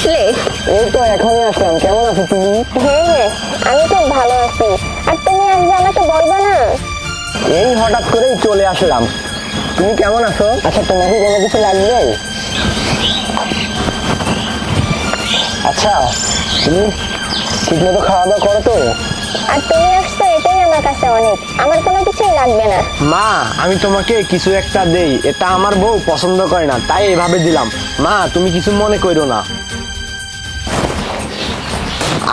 আসলে? এই তো এখনই আসলাম। কেমন আছো তুমি? হ্যাঁ, আমি খুব ভালো আছি। আর তুমি আসবে আমাকে বলবা না? এই হঠাৎ করেই চলে আসলাম। তুমি কেমন আছো? আচ্ছা, তোমার কি কোনো কিছু লাগবে? আচ্ছা, তুমি ঠিক মতো খাওয়া দাওয়া করো তো? আর তুমি আসছো এটাই আমার কাছে অনেক, আমার কোনো কিছুই লাগবে না। মা, আমি তোমাকে কিছু একটা দেই, এটা আমার বউ পছন্দ করে না, তাই এভাবে দিলাম। মা, তুমি কিছু মনে করো না।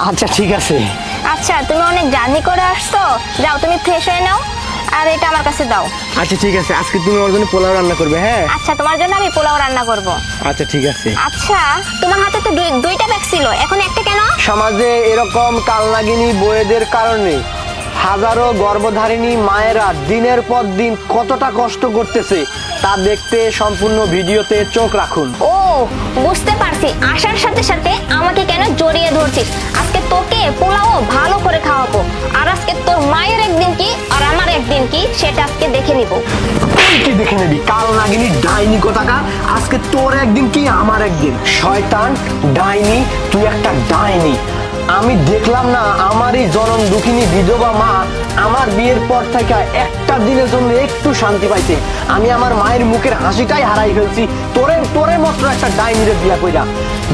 আচ্ছা ঠিক আছে। আচ্ছা, তুমি অনেক জার্নি করে আসছো, যাও তুমি ফ্রেশ হয়ে নাও, আর এটা আমার কাছে দাও। আচ্ছা ঠিক আছে, আজকে তুমি ওর জন্য পোলাও রান্না করবে। হ্যাঁ আচ্ছা, তোমার জন্য আমি পোলাও রান্না করব। আচ্ছা ঠিক আছে। আচ্ছা, তোমার হাতে তো দুইটা ব্যাগ ছিল, এখন একটা কেন? সমাজে এরকম কালনাগিনী বউয়েদের কারণে হাজারো গর্ভধারিণী মায়েরা দিনের পর দিন কতটা কষ্ট করতেছে তা দেখতে সম্পূর্ণ ভিডিওতে চোখ রাখুন। ও, বুঝতে পারছি, আসার সাথে সাথে আমাকে কেন জড়িয়ে ধরছিস। আজকে তোকে পোলাও ভালো করে খাওয়াবো, আর আজকে তোর মায়ের একদিন কি আর আমার একদিন কি সেটা আজকে দেখে নিব। তুই কি দেখে নিবি? কালনাগিনী ডাইনি কোথাকা, আজকে তোর একদিন কি আমার একদিন। শয়তান ডাইনি, তুই একটা ডাইনি। আমি দেখলাম না আমার এই জনম দুঃখিনী বিধবা মা আমার বিয়ের পর থেকে একটা দিনের জন্য একটু শান্তি পাইছে। আমি আমার মায়ের মুখের হাসিটাই হারাই ফেলছি তোরে মাত্র একটা ডাইনিরে বিয়া কইরা।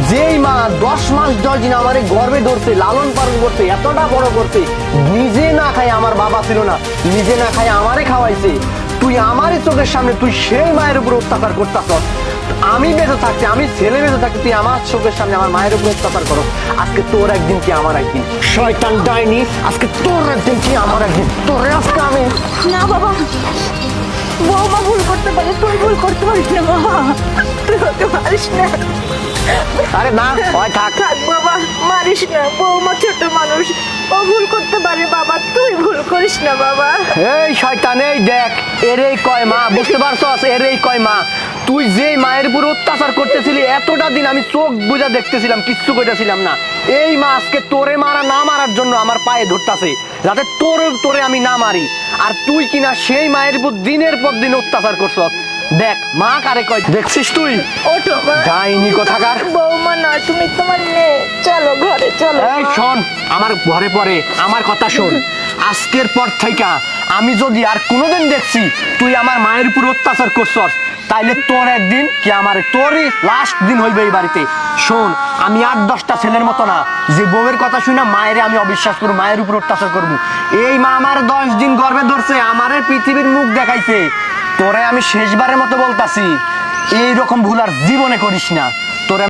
যেই মা 10 মাস 10 দিন আমারে গর্ভে ধরছে, লালন পালন করছে, এতটা বড় করছে, নিজে না খায়, আমার বাবা ছিল না, নিজে না খায় আমারে খাওয়াইছে। তুই আমারই চোখের সামনে তুই সেই মায়ের উপর অত্যাচার করতাস। আমি বেঁচে থাকতে, আমি ছেলে বেঁচে থাকতে তুই আমার চোখের সামনে আমার মায়ের উপর অত্যাচার করো। আজকে তোর একদিন কি আমার একদিন। শয়তান ডাইনি, আজকে তোর একদিন কি আমার একদিন। তোরে আজকে আমি। না বাবা, বৌমা ভুল করতে পারে, তুই ভুল করতে পারিস না বাবা, তুই ওকে মারিস না। আরে না, হয় থাক। থাক বাবা, মারিস না, বৌমা ছোট মানুষ, ও ভুল করতে পারে বাবা, তুই ভুল করিস না বাবা। এই শয়তান, এই দেখ, এরেই কয় মা, বুঝতে পারছস? এরেই কয় মা। তুই যে মায়ের উপর অত্যাচার করতেছিলি এতটা দিন আমি চোখ বুঝা দেখতেছিলাম, কিচ্ছু কইতেছিলাম না। এই মা আজকে তোরে মারা না মারার জন্য আমার পায়ে ধরতাছে, যাতে তোরে আমি না মারি। আর তুই কিনা সেই মায়ের উপর দিনের পর দিন অত্যাচার করছস। দেখ মা কারে কয়, দেখছিস তুই? ওঠো মা, ডাইনি কোথাকার। বৌমা নয়, তুমি তোমার মেয়ে, চলো ঘরে চলো। এই শোন, আমার ঘরে পরে আমার কথা শোন। আজকের পর থেকে আমি যদি আর কোনোদিন দেখছি তুই আমার মায়ের উপর অত্যাচার করছস, তাইলে তোর একদিন কি আমার তোরই লাস্ট দিন হইবে এই বাড়িতে। শোন, আমি 8-10টা ছেলের মতো না যে বউয়ের কথা শুনে মায়ের আমি অবিশ্বাস করবো, মায়ের উপর অত্যাচার করবো। এই মা আমার 10 দিন গর্ভে ধরছে, আমারে পৃথিবীর মুখ দেখাইছে। তোরে আমি শেষবারের মতো বলতাছি, এইরকম ভুল আর জীবনে করিস না।